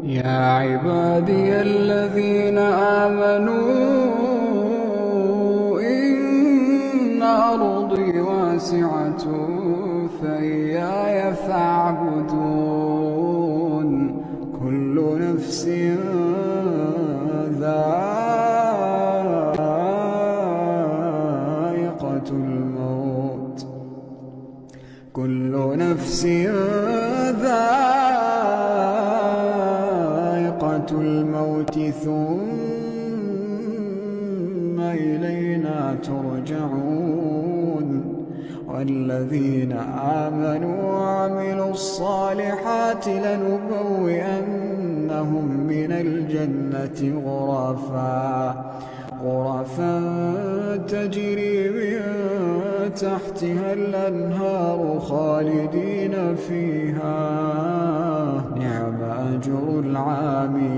يا عبادي الذين آمنوا إن أرضي واسعة فإياي فاعبدون كل نفس ذائقة الموت ثم إلينا ترجعون والذين آمنوا وعملوا الصالحات لنبوئنهم من الجنة غرفا تجري من تحتها الأنهار خالدين فيها نعم أجر العاملين.